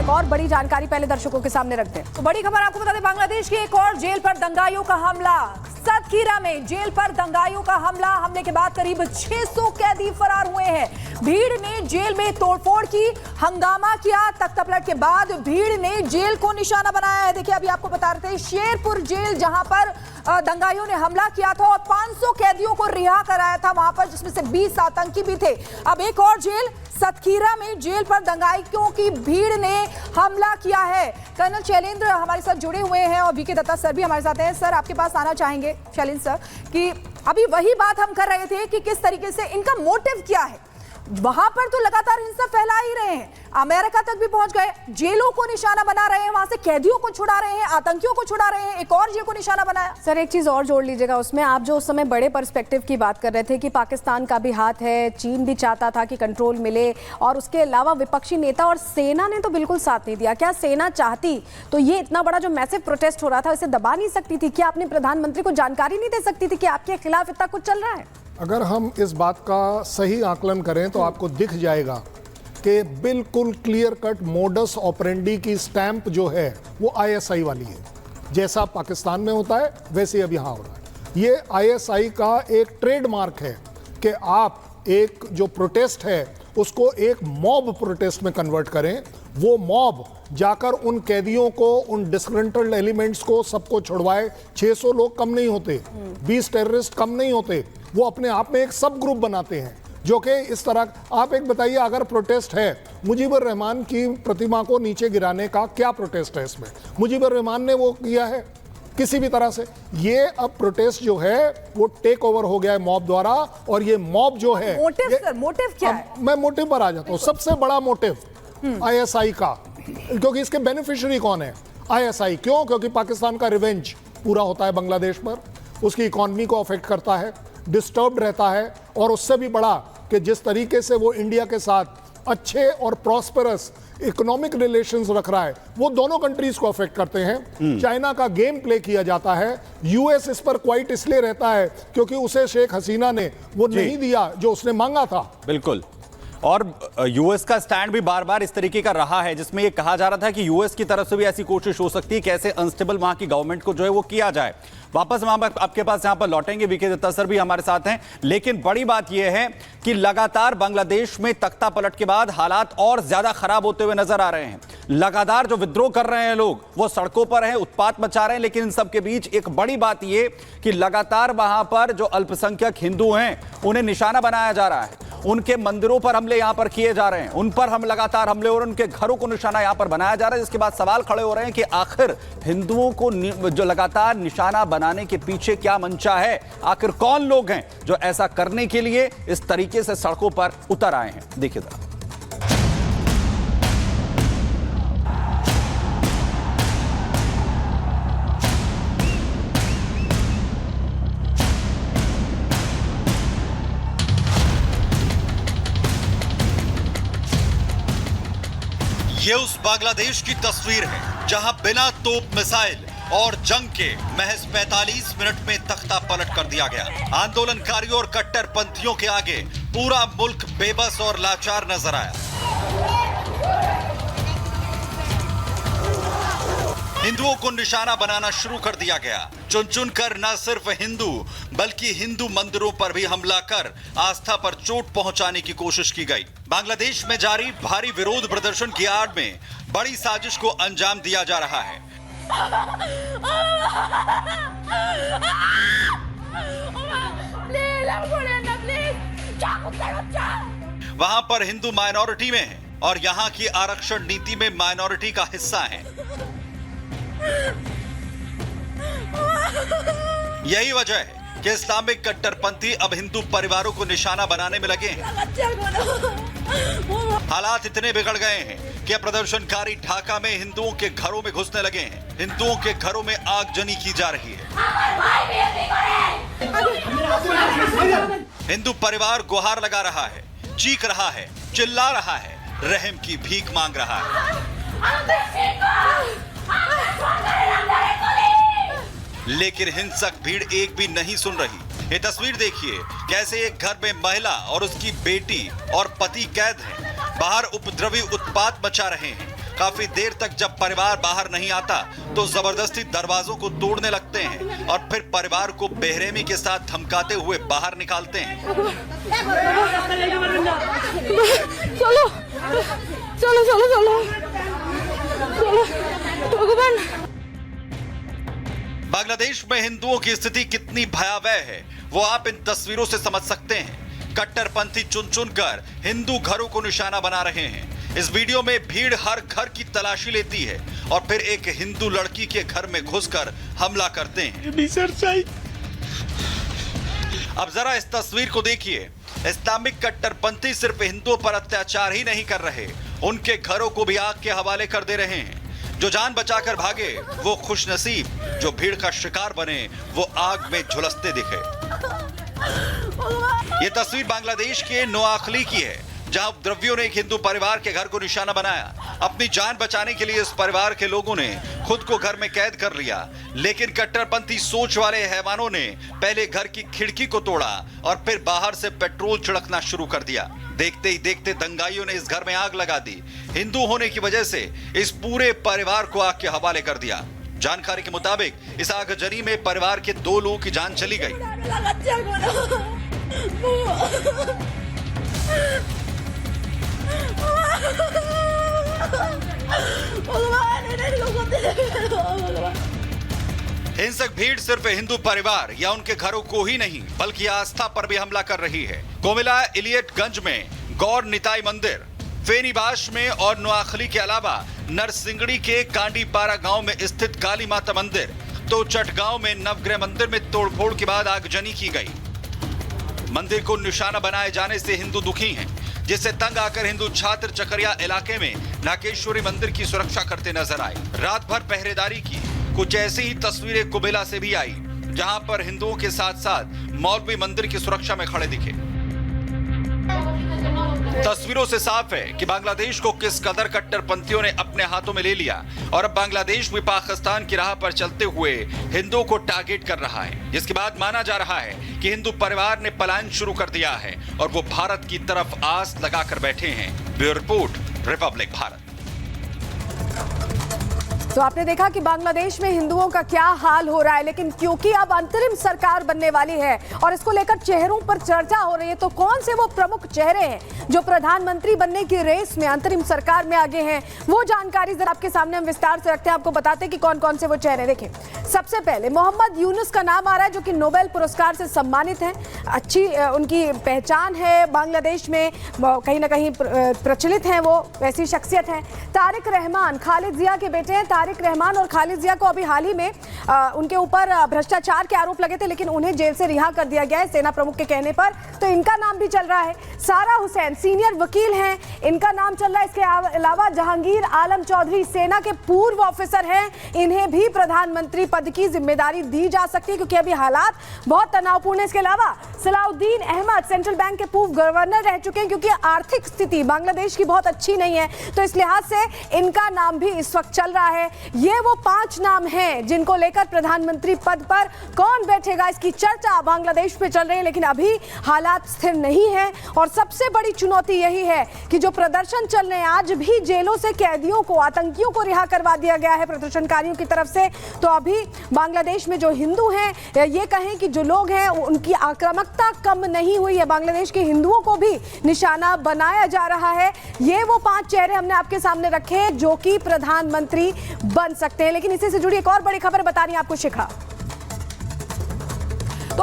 एक और बड़ी जानकारी पहले दर्शकों के सामने रखते हैं। तो बड़ी खबर आपको बता दें, बांग्लादेश की एक और जेल पर दंगाइयों का हमला। सतखीरा में जेल पर दंगाइयों का हमले के बाद करीब 600 कैदी फरार हुए हैं। भीड़ ने जेल में तोड़फोड़ की, हंगामा किया। तख्तापलट के बाद भीड़ ने जेल को निशाना बनाया है। देखिए, अभी आपको बता रहे थे, शेरपुर जेल जहां पर दंगाइयों ने हमला किया था और 500 कैदियों को रिहा कराया था वहां पर, जिसमें से 20 आतंकी भी थे। अब एक और जेल सतखीरा में जेल पर दंगाइयों की भीड़ ने हमला किया है। कर्नल शैलेंद्र हमारे साथ जुड़े हुए हैं और वीके दत्ता सर भी हमारे साथ हैं। सर, आपके पास आना चाहेंगे शैलेंद्र सर कि अभी वही बात हम कर रहे थे कि किस तरीके से इनका मोटिव क्या है। वहां पर तो लगातार हिंसा फैला ही रहे हैं, अमेरिका तक भी पहुंच गए, जेलों को निशाना बना रहे हैं, वहां से कैदियों को छुड़ा रहे हैं, आतंकियों को छुड़ा रहे हैं, एक और जेल को निशाना बनाया। सर, एक चीज और जोड़ लीजिएगा उसमें, आप जो उस समय बड़े पर्सपेक्टिव की बात कर रहे थे कि पाकिस्तान का भी हाथ है, चीन भी चाहता था कि कंट्रोल मिले, और उसके अलावा विपक्षी नेता और सेना ने तो बिल्कुल साथ नहीं दिया। क्या सेना चाहती तो ये इतना बड़ा जो मैसिव प्रोटेस्ट हो रहा था इसे दबा नहीं सकती थी? क्या अपने प्रधानमंत्री को जानकारी नहीं दे सकती थी कि आपके खिलाफ इतना कुछ चल रहा है? अगर हम इस बात का सही आकलन करें तो आपको दिख जाएगा कि बिल्कुल क्लियर कट मोडस ऑपरेंडी की स्टैंप जो है वो आईएसआई वाली है। जैसा पाकिस्तान में होता है वैसे अब यहाँ हो रहा है। ये आईएसआई का एक ट्रेडमार्क है कि आप एक जो प्रोटेस्ट है उसको एक मॉब प्रोटेस्ट में कन्वर्ट करें। वो मॉब जाकर उन कैदियों को, उन डिसग्रंटल्ड एलिमेंट्स को सबको छुड़वाए। 600 लोग कम नहीं होते, 20 टेररिस्ट कम नहीं होते। वो अपने आप में एक सब ग्रुप बनाते हैं जो कि इस तरह। आप एक बताइए, अगर प्रोटेस्ट है मुजीबुर रहमान की प्रतिमा को नीचे गिराने का, क्या प्रोटेस्ट है इसमें? मुजीबुर रहमान ने वो किया है किसी भी तरह से? ये अब प्रोटेस्ट जो है वो टेक ओवर हो गया है मॉब द्वारा। और ये मॉब जो है, मोटिव क्या है? मैं मोटिव पर आ जाता हूँ। सबसे बड़ा मोटिव आईएसआई का, क्योंकि इसके बेनिफिशियरी कौन है? आईएसआई। क्यों? क्योंकि पाकिस्तान का रिवेंज पूरा होता है बांग्लादेश पर, उसकी इकॉनमी को अफेक्ट करता है, डिस्टर्ब्ड रहता है, और उससे भी बड़ा कि जिस तरीके से वो इंडिया के साथ अच्छे और प्रॉस्पेरस इकोनॉमिक रिलेशंस रख रहा है, वो दोनों कंट्रीज को अफेक्ट करते हैं। चाइना का गेम प्ले किया जाता है। यूएस इस पर क्वाइट इसलिए रहता है क्योंकि उसे शेख हसीना ने वो नहीं दिया जो उसने मांगा था। बिल्कुल। और यूएस का स्टैंड भी बार बार इस तरीके का रहा है, जिसमें ये कहा जा रहा था कि यूएस की तरफ से भी ऐसी कोशिश हो सकती है कि ऐसे अनस्टेबल वहां की गवर्नमेंट को जो है वो किया जाए। वापस वहां पर आपके पास यहां पर लौटेंगे, वीके दत्ता सर भी हमारे साथ हैं। लेकिन बड़ी बात यह है कि लगातार बांग्लादेश में तख्ता पलट के बाद हालात और ज्यादा खराब होते हुए नजर आ रहे हैं। लगातार जो विद्रोह कर रहे हैं लोग, वो सड़कों पर हैं, उत्पात मचा रहे हैं। लेकिन इन सबके बीच एक बड़ी बात यह कि लगातार वहां पर जो अल्पसंख्यक हिंदू हैं उन्हें निशाना बनाया जा रहा है। उनके मंदिरों पर हमले यहां पर किए जा रहे हैं, उन पर हम लगातार हमले और उनके घरों को निशाना यहां पर बनाया जा रहा है। जिसके बाद सवाल खड़े हो रहे हैं कि आखिर हिंदुओं को जो लगातार निशाना बनाने के पीछे क्या मंशा है? आखिर कौन लोग हैं जो ऐसा करने के लिए इस तरीके से सड़कों पर उतर आए हैं? देखिए जरा। ये उस बांग्लादेश की तस्वीर है जहां बिना तोप मिसाइल और जंग के महज 45 मिनट में तख्ता पलट कर दिया गया। आंदोलनकारियों और कट्टरपंथियों के आगे पूरा मुल्क बेबस और लाचार नजर आया। हिंदुओं को निशाना बनाना शुरू कर दिया गया। चुन चुन कर न सिर्फ हिंदू बल्कि हिंदू मंदिरों पर भी हमला कर आस्था पर चोट पहुंचाने की कोशिश की गई। बांग्लादेश में जारी भारी विरोध प्रदर्शन की आड़ में बड़ी साजिश को अंजाम दिया जा रहा है। वहां पर हिंदू माइनॉरिटी में है और यहां की आरक्षण नीति में माइनॉरिटी का हिस्सा है। यही वजह है कि इस्लामिक कट्टरपंथी अब हिंदू परिवारों को निशाना बनाने में लगे हैं। हालात इतने बिगड़ गए हैं कि प्रदर्शनकारी ढाका में हिंदुओं के घरों में घुसने लगे हैं। हिंदुओं के घरों में आगजनी की जा रही है। हिंदू परिवार गुहार लगा रहा है, चीख रहा है, चिल्ला रहा है, रहम की भीख मांग रहा है। लेकिन हिंसक भीड़ एक भी नहीं सुन रही। ये तस्वीर देखिए, कैसे एक घर में महिला और उसकी बेटी और पति कैद हैं। बाहर उपद्रवी उत्पात मचा रहे हैं। काफी देर तक जब परिवार बाहर नहीं आता तो जबरदस्ती दरवाजों को तोड़ने लगते हैं और फिर परिवार को बेरहमी के साथ धमकाते हुए बाहर निकालते हैं। चलो चलो चलो चलो चलो भगवान। बांग्लादेश में हिंदुओं की स्थिति कितनी भयावह है वो आप इन तस्वीरों से समझ सकते हैं। कट्टरपंथी चुन चुनकर हिंदू घरों को निशाना बना रहे हैं। इस वीडियो में भीड़ हर घर की तलाशी लेती है और फिर एक हिंदू लड़की के घर में घुसकर हमला करते हैं। अब जरा इस तस्वीर को देखिए। इस्लामिक कट्टरपंथी सिर्फ हिंदुओं पर अत्याचार ही नहीं कर रहे, उनके घरों को भी आग के हवाले कर दे रहे हैं। जो जान बचाकर भागे वो खुशनसीब, जो भीड़ का शिकार बने वो आग में झुलसते दिखे। ये तस्वीर बांग्लादेश के नोआखली की है, जहां उपद्रवियों ने एक हिंदू परिवार के घर को निशाना बनाया। अपनी जान बचाने के लिए इस परिवार के लोगों ने खुद को घर में कैद कर लिया, लेकिन कट्टरपंथी सोच वाले हैवानों ने पहले घर की खिड़की को तोड़ा और फिर बाहर से पेट्रोल छिड़कना शुरू कर दिया। देखते ही देखते दंगाइयों ने इस घर में आग लगा दी। हिंदू होने की वजह से इस पूरे परिवार को आग के हवाले कर दिया। जानकारी के मुताबिक इस आगजनी में परिवार के 2 लोगों की जान चली गई। हिंसक भीड़ सिर्फ हिंदू परिवार या उनके घरों को ही नहीं बल्कि आस्था पर भी हमला कर रही है। कोमिला इलियटगंज में गौर निताई मंदिर, फेनीबाश में और नोआखली के अलावा नरसिंगड़ी के कांडीपारा गांव में स्थित काली माता मंदिर, तो चटगांव में नवग्रह मंदिर में तोड़फोड़ के बाद आगजनी की गई। मंदिर को निशाना बनाए जाने से हिंदू दुखी हैं, जिससे तंग आकर हिंदू छात्र चकरिया इलाके में नागेश्वरी मंदिर की सुरक्षा करते नजर आए। रात भर पहरेदारी की। कुछ ऐसी ही तस्वीरें कुबेला से भी आई, जहां पर हिंदुओं के साथ साथ मौलवी मंदिर की सुरक्षा में खड़े दिखे। तस्वीरों से साफ है कि बांग्लादेश को किस कदर कट्टरपंथियों ने अपने हाथों में ले लिया और अब बांग्लादेश भी पाकिस्तान की राह पर चलते हुए हिंदुओं को टारगेट कर रहा है, जिसके बाद माना जा रहा है कि हिंदू परिवार ने पलायन शुरू कर दिया है और वो भारत की तरफ आस लगाकर बैठे हैं। Bureau report, Republic Bharat. तो आपने देखा कि बांग्लादेश में हिंदुओं का क्या हाल हो रहा है, लेकिन क्योंकि अब अंतरिम सरकार बनने वाली है और इसको लेकर चेहरों पर चर्चा हो रही है, तो कौन से वो प्रमुख चेहरे हैं जो प्रधानमंत्री बनने की रेस में अंतरिम सरकार में आगे हैं, वो जानकारी जरा आपके सामने हम विस्तार से रखते हैं। आपको बताते हैं कि कौन कौन से वो चेहरे। देखें, सबसे पहले मोहम्मद यूनुस का नाम आ रहा है, जो कि नोबेल पुरस्कार से सम्मानित हैं। अच्छी उनकी पहचान है बांग्लादेश में, कहीं ना कहीं प्रचलित हैं, वो वैसी शख्सियत हैं। तारिक रहमान, खालिद जिया के बेटे हैं। तारिक रहमान और खालिद जिया को अभी हाल ही में उनके ऊपर भ्रष्टाचार के आरोप लगे थे, लेकिन उन्हें जेल से रिहा कर दिया गया है सेना प्रमुख के कहने पर, तो इनका नाम भी चल रहा है। सारा हुसैन सीनियर वकील हैं, इनका नाम चल रहा है। इसके अलावा जहांगीर आलम चौधरी सेना के पूर्व ऑफिसर हैं, इन्हें भी प्रधानमंत्री पद की जिम्मेदारी दी जा सकती है, क्योंकि अभी हालात बहुत तनावपूर्ण है। इसके अलावा सलाउद्दीन अहमद सेंट्रल बैंक के पूर्व गवर्नर रह चुके हैं, क्योंकि आर्थिक स्थिति बांग्लादेश की बहुत अच्छी नहीं है, तो इस लिहाज से इनका नाम भी इस वक्त चल रहा है। ये वो 5 नाम हैं जिनको लेकर प्रधानमंत्री पद पर कौन बैठेगा, इसकी चर्चा बांग्लादेश में चल रही है, लेकिन अभी हालात स्थिर नहीं है। और सबसे बड़ी चुनौती यही है कि जो प्रदर्शन चल रहे हैं, आज भी जेलों से कैदियों को, आतंकियों को रिहा करवा दिया गया है प्रदर्शनकारियों की तरफ से। तो अभी बांग्लादेश में जो हिंदू हैं, ये कहें कि जो लोग हैं, उनकी आक्रामकता कम नहीं हुई है, बांग्लादेश के हिंदुओं को भी निशाना बनाया जा रहा है। ये वो 5 चेहरे हमने आपके सामने रखे जो कि प्रधानमंत्री बन सकते हैं। लेकिन इसी से जुड़ी एक और बड़ी खबर बता रही है आपको शिखा।